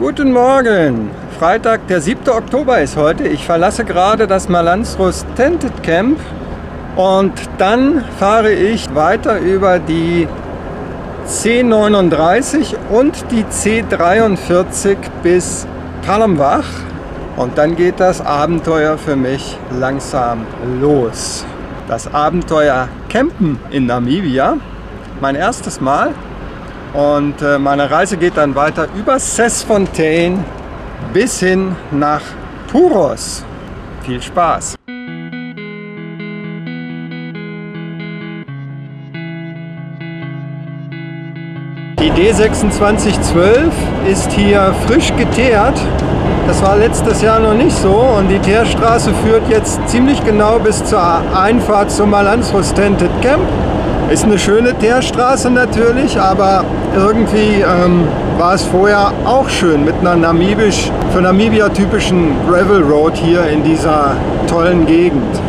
Guten Morgen! Freitag, der 7. Oktober ist heute. Ich verlasse gerade das Malanzrus Tented Camp und dann fahre ich weiter über die C39 und die C43 bis Palembang und dann geht das Abenteuer für mich langsam los. Das Abenteuer Campen in Namibia, mein erstes Mal. Und meine Reise geht dann weiter über Sesfontein bis hin nach Puros. Viel Spaß! Die D2612 ist hier frisch geteert. Das war letztes Jahr noch nicht so und die Teerstraße führt jetzt ziemlich genau bis zur Einfahrt zum Malanzrus Tented Camp. Ist eine schöne Teerstraße natürlich, aber irgendwie war es vorher auch schön mit einer für Namibia typischen Gravel Road hier in dieser tollen Gegend.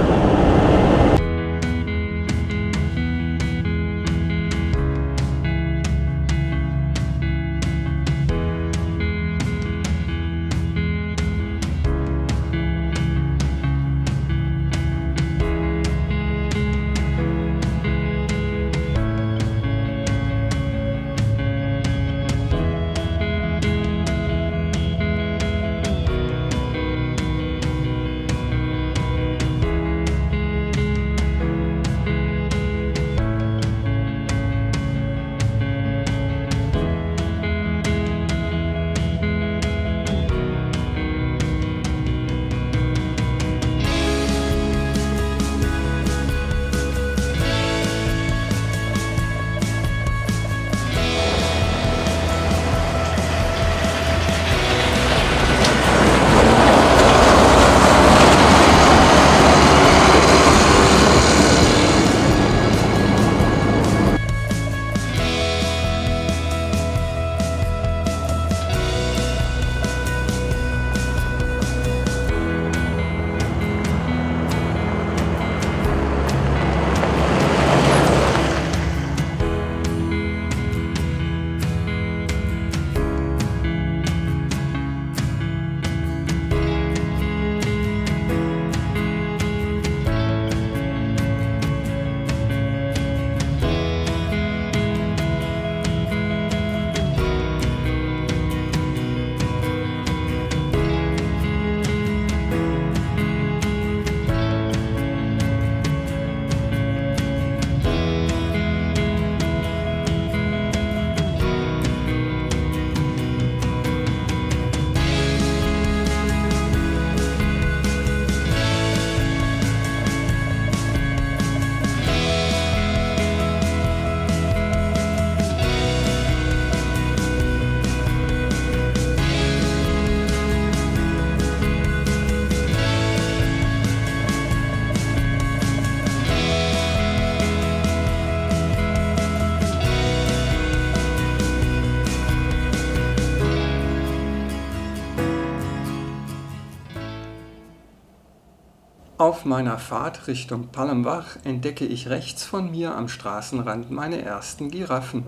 Auf meiner Fahrt Richtung Palembang entdecke ich rechts von mir am Straßenrand meine ersten Giraffen.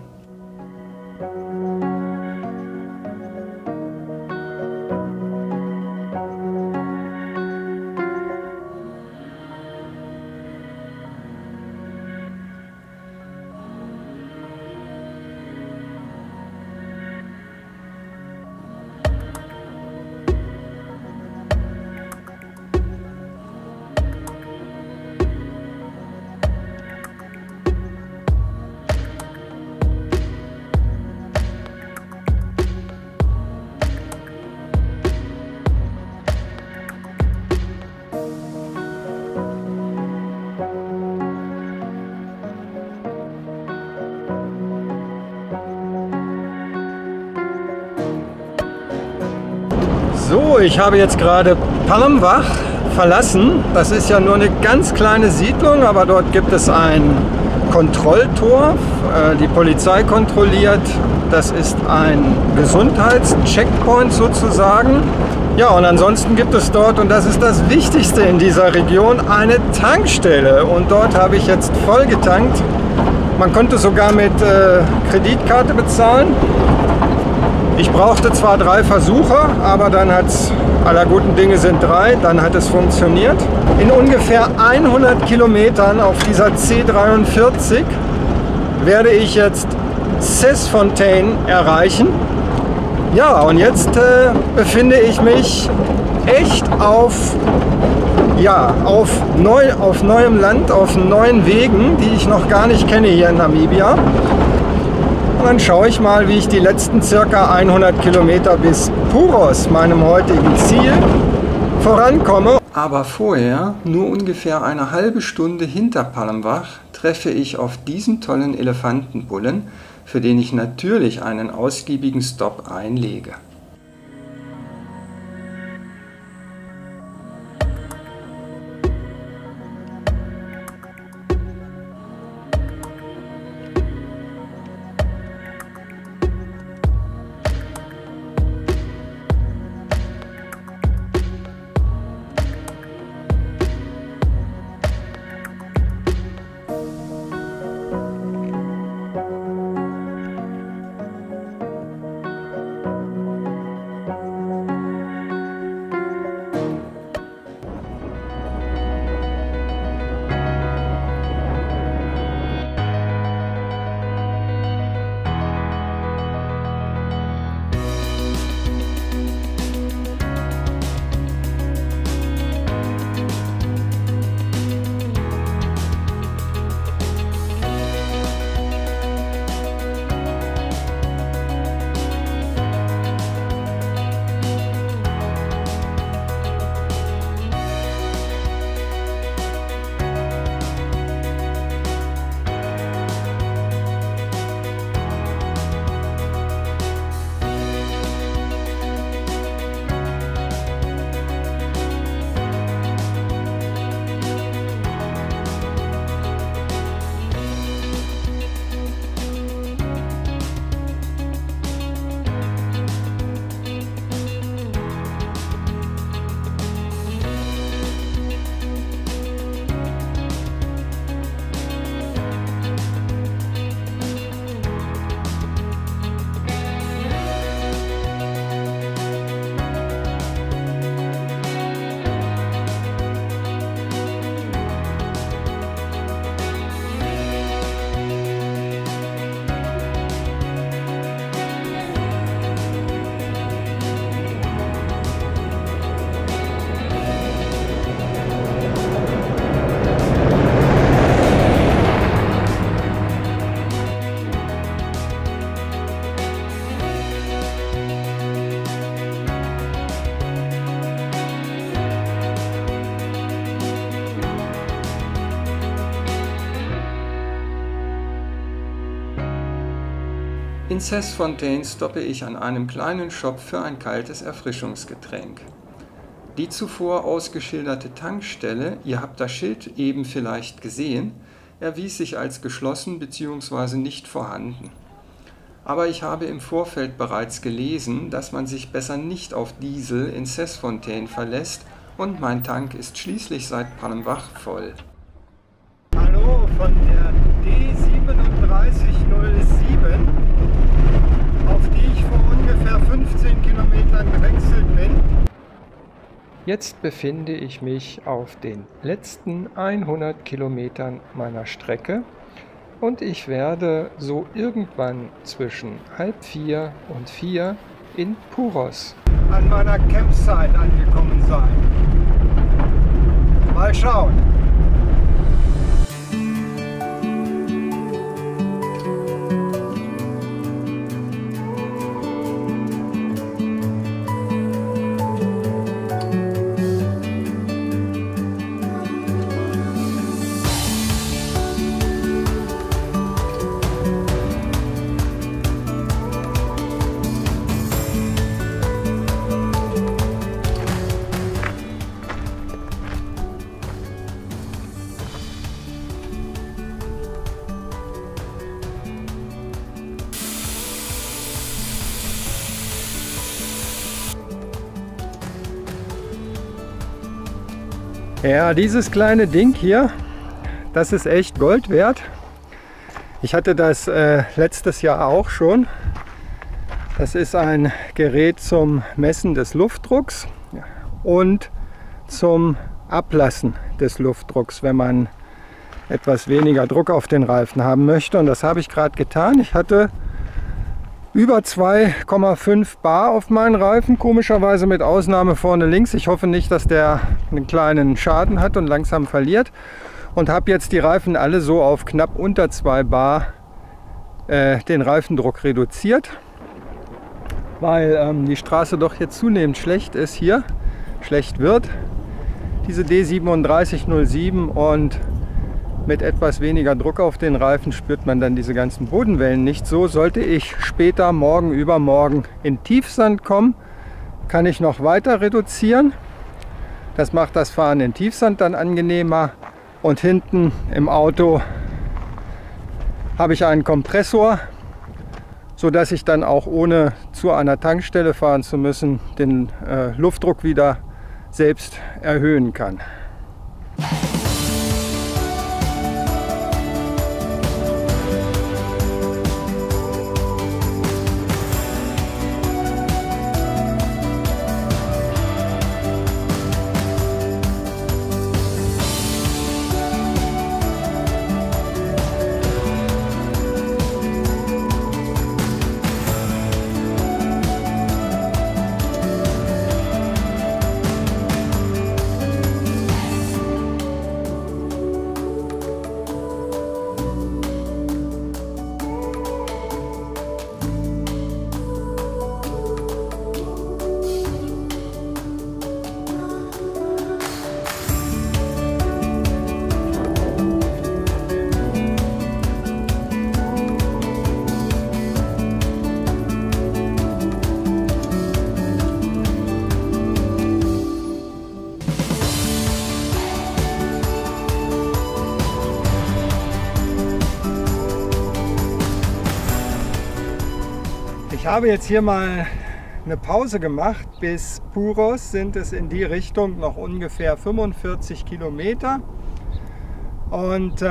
So, ich habe jetzt gerade Palembang verlassen. Das ist ja nur eine ganz kleine Siedlung, aber dort gibt es ein Kontrolltor. Die Polizei kontrolliert. Das ist ein Gesundheitscheckpoint sozusagen. Ja, und ansonsten gibt es dort, und das ist das Wichtigste in dieser Region, eine Tankstelle. Und dort habe ich jetzt voll getankt. Man konnte sogar mit Kreditkarte bezahlen. Ich brauchte zwar 3 Versuche, aber dann hat es, aller guten Dinge sind 3, dann hat es funktioniert. In ungefähr 100 Kilometern auf dieser C43 werde ich jetzt Cesfontaine erreichen. Ja, und jetzt befinde ich mich echt auf neuem Land, auf neuen Wegen, die ich noch gar nicht kenne hier in Namibia. Und dann schaue ich mal, wie ich die letzten circa 100 Kilometer bis Puros, meinem heutigen Ziel, vorankomme. Aber vorher, nur ungefähr eine halbe Stunde hinter Palembang, treffe ich auf diesen tollen Elefantenbullen, für den ich natürlich einen ausgiebigen Stop einlege. In Cesfontaine stoppe ich an einem kleinen Shop für ein kaltes Erfrischungsgetränk. Die zuvor ausgeschilderte Tankstelle, ihr habt das Schild eben vielleicht gesehen, erwies sich als geschlossen bzw. nicht vorhanden. Aber ich habe im Vorfeld bereits gelesen, dass man sich besser nicht auf Diesel in Cesfontaine verlässt und mein Tank ist schließlich seit Palembang voll. Hallo von der D3707, auf die ich vor ungefähr 15 Kilometern gewechselt bin. Jetzt befinde ich mich auf den letzten 100 Kilometern meiner Strecke und ich werde so irgendwann zwischen 3:30 und 4 in Puros an meiner Campsite angekommen sein. Mal schauen. Ja, dieses kleine Ding hier, das ist echt Gold wert. Ich hatte das letztes Jahr auch schon Das ist ein Gerät zum Messen des Luftdrucks und zum Ablassen des Luftdrucks, wenn man etwas weniger Druck auf den Reifen haben möchte. Und das habe ich gerade getan. Ich hatte über 2,5 Bar auf meinen Reifen, komischerweise mit Ausnahme vorne links. Ich hoffe nicht, dass der einen kleinen Schaden hat und langsam verliert. Und habe jetzt die Reifen alle so auf knapp unter 2 Bar den Reifendruck reduziert, weil die Straße doch jetzt zunehmend schlecht ist hier, schlecht wird, diese D3707, und mit etwas weniger Druck auf den Reifen spürt man dann diese ganzen Bodenwellen nicht so. Sollte ich später, morgen, übermorgen in Tiefsand kommen, kann ich noch weiter reduzieren. Das macht das Fahren in Tiefsand dann angenehmer, und hinten im Auto habe ich einen Kompressor, sodass ich dann auch ohne zu einer Tankstelle fahren zu müssen, den Luftdruck wieder selbst erhöhen kann. Ich habe jetzt hier mal eine Pause gemacht. Bis Puros sind es in die Richtung noch ungefähr 45 Kilometer. Und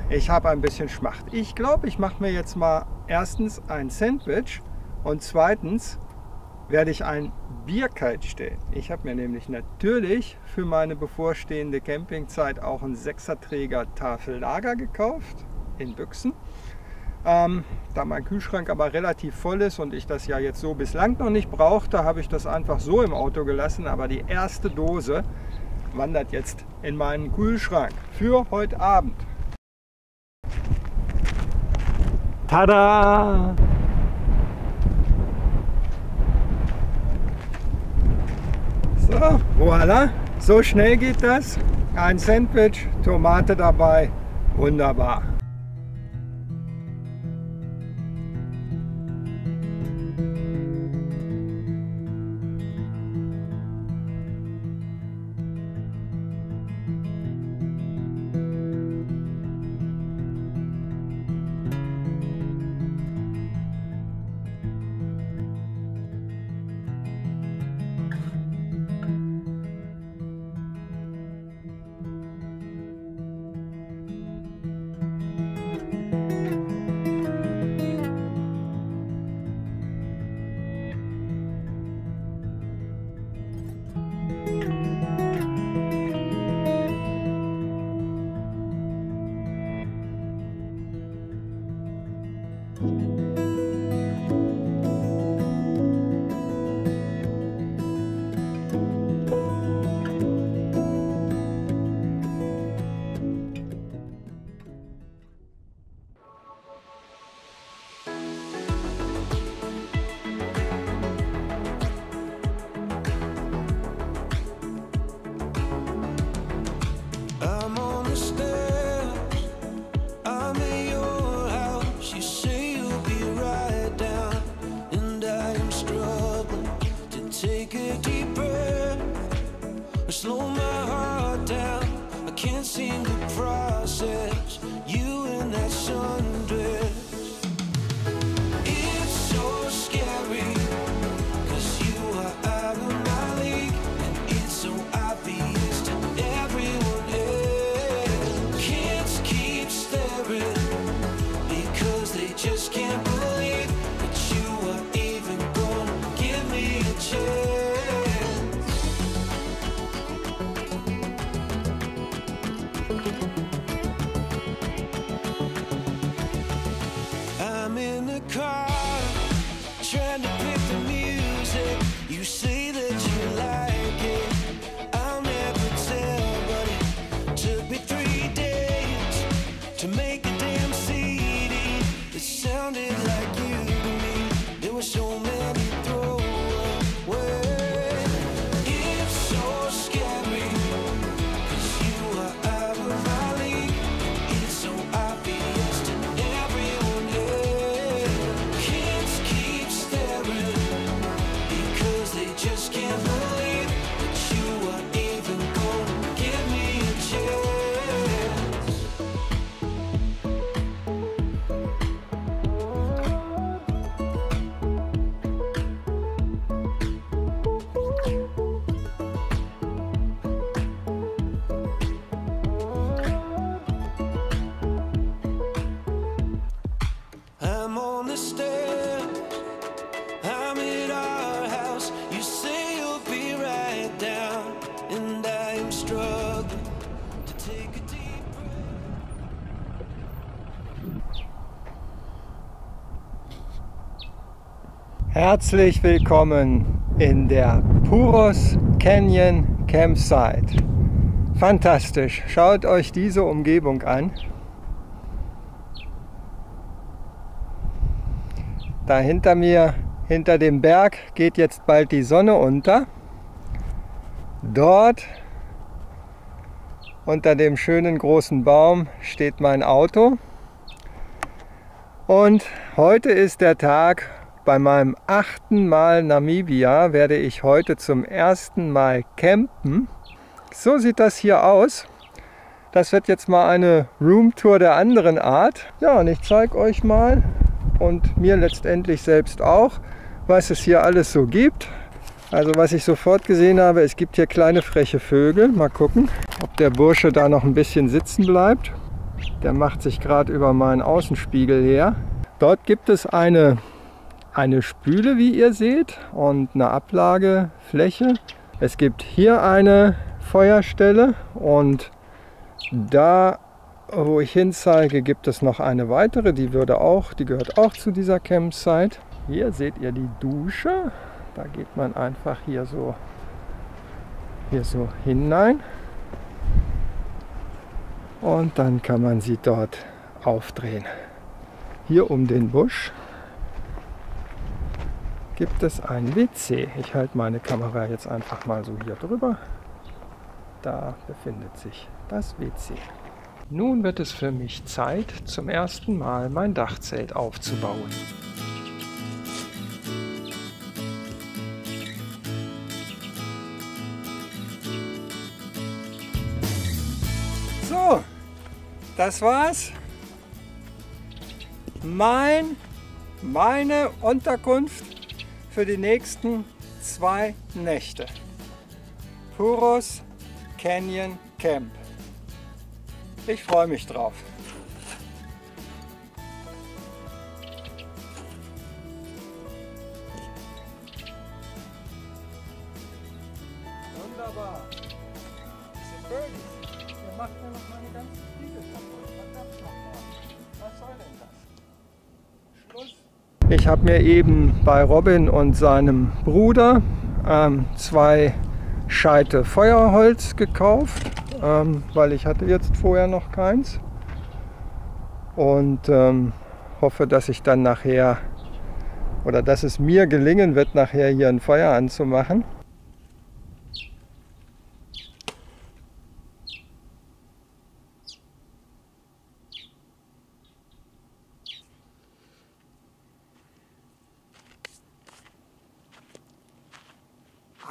ich habe ein bisschen Schmacht. Ich glaube, ich mache mir jetzt mal erstens ein Sandwich und zweitens werde ich ein Bierkite stellen. Ich habe mir nämlich natürlich für meine bevorstehende Campingzeit auch einen 6er-Träger Tafellager gekauft in Büchsen. Da mein Kühlschrank aber relativ voll ist und ich das ja jetzt so bislang noch nicht brauchte, habe ich das einfach so im Auto gelassen. Aber die erste Dose wandert jetzt in meinen Kühlschrank für heute Abend. Tada! So, voilà, so schnell geht das. Ein Sandwich, Tomate dabei, wunderbar. trying to pick the music. You say that you like it, I'll never tell, but it took me 3 days to make a damn CD. It sounded like you to me. There were so many throwaways. It's so scary, 'cause you are out of my league. It's so obvious to everyone else. Kids keep staring because they just can't believe that you are even gonna give me a chance. I'm on the stairs, I'm at our house. You say you'll be right down, and I am struggling to take a deep breath. Herzlich willkommen in der Puros Canyon Campsite. Fantastisch, schaut euch diese Umgebung an. Da hinter mir, hinter dem Berg, geht jetzt bald die Sonne unter. Dort, unter dem schönen großen Baum, steht mein Auto. Und heute ist der Tag, bei meinem 8. Mal Namibia werde ich heute zum ersten Mal campen. So sieht das hier aus. Das wird jetzt mal eine Roomtour der anderen Art. Ja, und ich zeige euch mal und mir letztendlich selbst auch, was es hier alles so gibt. Also was ich sofort gesehen habe, es gibt hier kleine freche Vögel. Mal gucken, ob der Bursche da noch ein bisschen sitzen bleibt. Der macht sich gerade über meinen Außenspiegel her. Dort gibt es eine Spüle, wie ihr seht, und eine Ablagefläche. Es gibt hier eine Feuerstelle und da, wo ich hin zeige, gibt es noch eine weitere, die gehört auch zu dieser Campsite. Hier seht ihr die Dusche. Da geht man einfach hier so hinein und dann kann man sie dort aufdrehen. Hier um den Busch gibt es ein WC. Ich halte meine Kamera jetzt einfach mal so hier drüber. Da befindet sich das WC. Nun wird es für mich Zeit, zum ersten Mal mein Dachzelt aufzubauen. So, das war's. Meine Unterkunft für die nächsten 2 Nächte. Puros Canyon Camp. Ich freue mich drauf. Wunderbar. Diese Birdies. Ihr macht mir noch meine ganzen Spiegel kaputt. Verdammt nochmal. Was soll denn das? Schluss. Ich habe mir eben bei Robin und seinem Bruder 2 Scheite Feuerholz gekauft, weil ich hatte jetzt vorher noch keins. Und hoffe, dass ich dann nachher, oder dass es mir gelingen wird, nachher hier ein Feuer anzumachen.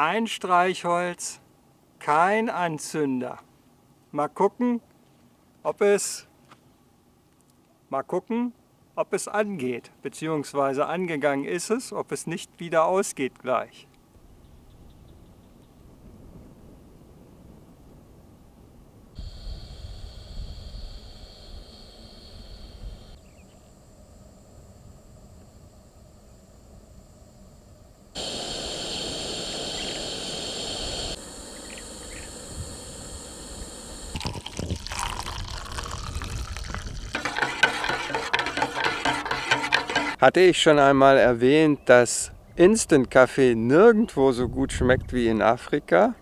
Ein Streichholz, kein Anzünder. Mal gucken, ob es angeht, beziehungsweise angegangen ist es, ob es nicht wieder ausgeht gleich. Hatte ich schon einmal erwähnt, dass Instant-Kaffee nirgendwo so gut schmeckt wie in Afrika?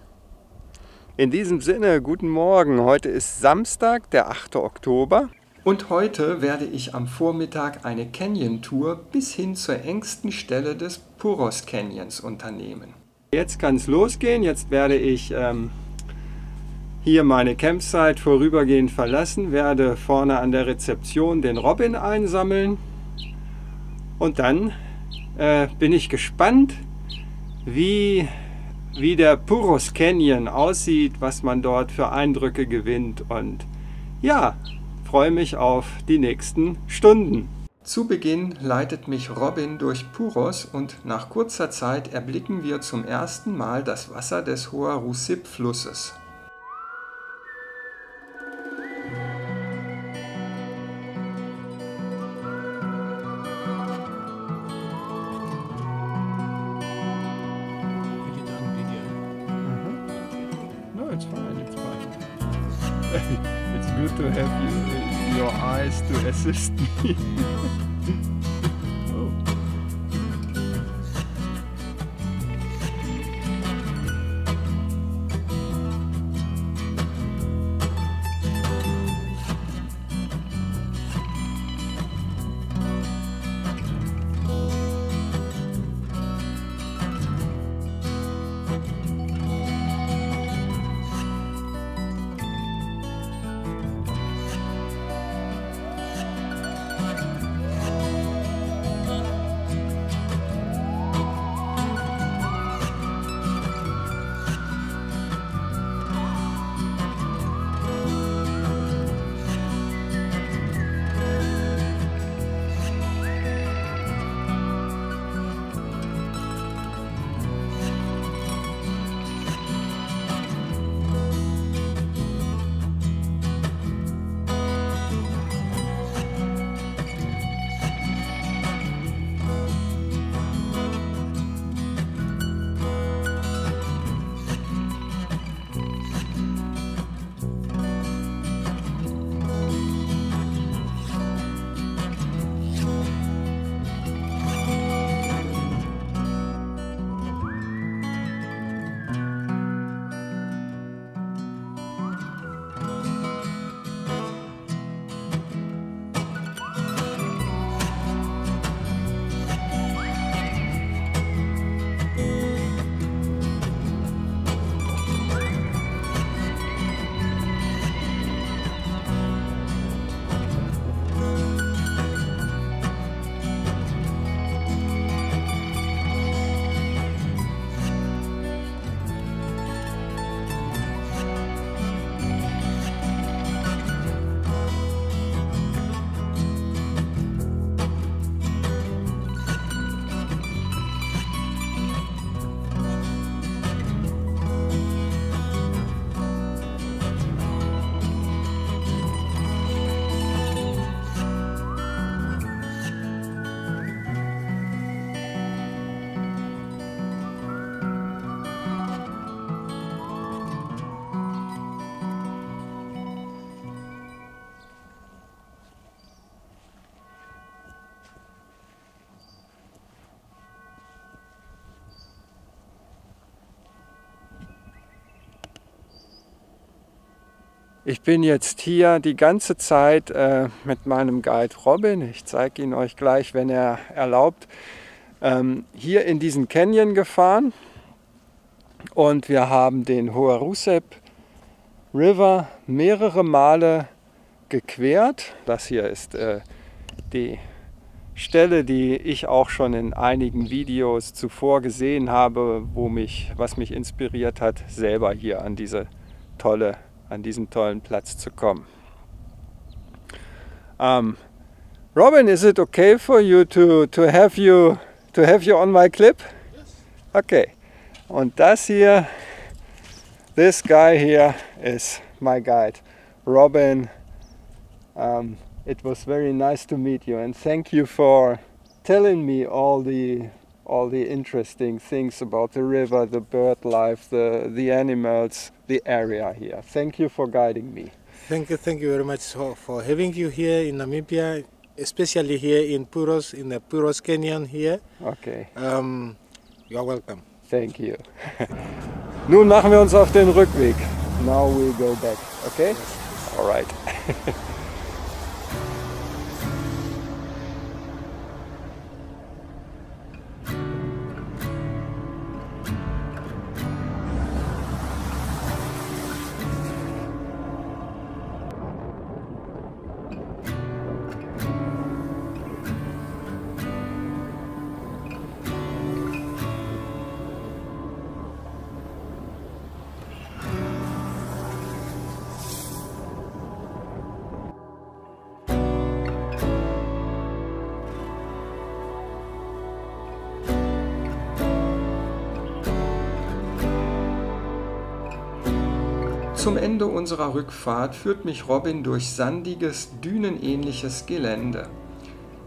In diesem Sinne, guten Morgen. Heute ist Samstag, der 8. Oktober. Und heute werde ich am Vormittag eine Canyon-Tour bis hin zur engsten Stelle des Puros Canyons unternehmen. Jetzt kann es losgehen. Jetzt werde ich hier meine Campsite vorübergehend verlassen, werde vorne an der Rezeption den Robin einsammeln und dann bin ich gespannt, wie der Puros Canyon aussieht, was man dort für Eindrücke gewinnt und ja, freue mich auf die nächsten Stunden. Zu Beginn leitet mich Robin durch Puros und nach kurzer Zeit erblicken wir zum ersten Mal das Wasser des Hoarusip-Flusses. It's fine, it's fine. It's good to have you, your eyes to assist me. Oh. Ich bin jetzt hier die ganze Zeit mit meinem Guide Robin. Ich zeige ihn euch gleich, wenn er erlaubt. Hier in diesen Canyon gefahren und wir haben den Hoarusip River mehrere Male gequert. Das hier ist die Stelle, die ich auch schon in einigen Videos zuvor gesehen habe, was mich inspiriert hat, selber hier an diesen tollen Platz zu kommen. Robin, is it okay for you to have you on my clip? Yes. Okay. Und das hier, this guy here is my guide, Robin. It was very nice to meet you and thank you for telling me all the interesting things about the river, the bird life, the animals, the area here. Thank you for guiding me. Thank you very much for having you here in Namibia. especially here in Puros, in the Puros Canyon here. Okay, You are welcome. thank you. Nun machen wir uns auf den Rückweg. Now we'll go back, okay? Alright. Zum Ende unserer Rückfahrt führt mich Robin durch sandiges, dünenähnliches Gelände.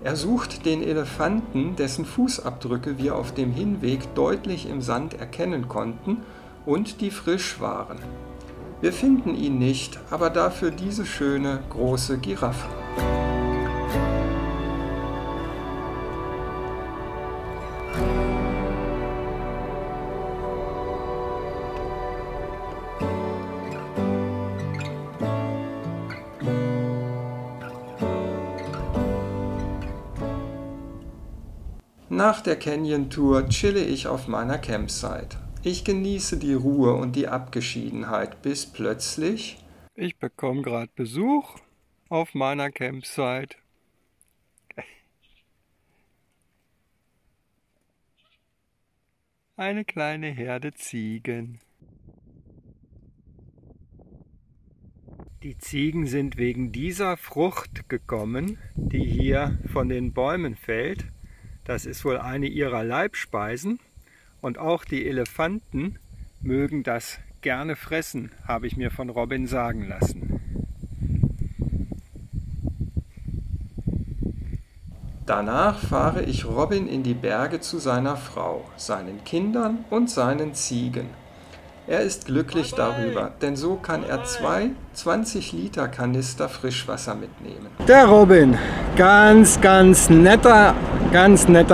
Er sucht den Elefanten, dessen Fußabdrücke wir auf dem Hinweg deutlich im Sand erkennen konnten und die frisch waren. Wir finden ihn nicht, aber dafür diese schöne, große Giraffe. Nach der Canyon-Tour chille ich auf meiner Campsite. Ich genieße die Ruhe und die Abgeschiedenheit, bis plötzlich... Ich bekomme gerade Besuch auf meiner Campsite. Eine kleine Herde Ziegen. Die Ziegen sind wegen dieser Frucht gekommen, die hier von den Bäumen fällt. Das ist wohl eine ihrer Leibspeisen und auch die Elefanten mögen das gerne fressen, habe ich mir von Robin sagen lassen. Danach fahre ich Robin in die Berge zu seiner Frau, seinen Kindern und seinen Ziegen. Er ist glücklich darüber, denn so kann er 2 20-Liter-Kanister Frischwasser mitnehmen. Der Robin, ganz netter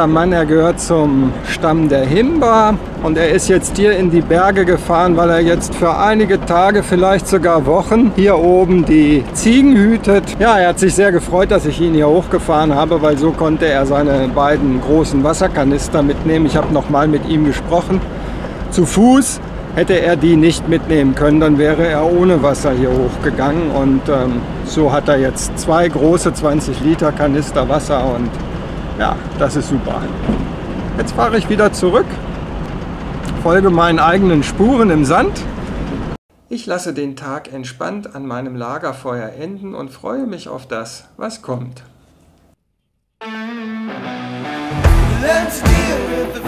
Mann. Er gehört zum Stamm der Himba und er ist jetzt hier in die Berge gefahren, weil er jetzt für einige Tage, vielleicht sogar Wochen, hier oben die Ziegen hütet. Ja, er hat sich sehr gefreut, dass ich ihn hier hochgefahren habe, weil so konnte er seine beiden großen Wasserkanister mitnehmen. Ich habe nochmal mit ihm gesprochen. Zu Fuß hätte er die nicht mitnehmen können, dann wäre er ohne Wasser hier hochgegangen und so hat er jetzt 2 große 20-Liter-Kanister Wasser und ja, das ist super. Jetzt fahre ich wieder zurück, folge meinen eigenen Spuren im Sand. Ich lasse den Tag entspannt an meinem Lagerfeuer enden und freue mich auf das, was kommt. Let's deal with the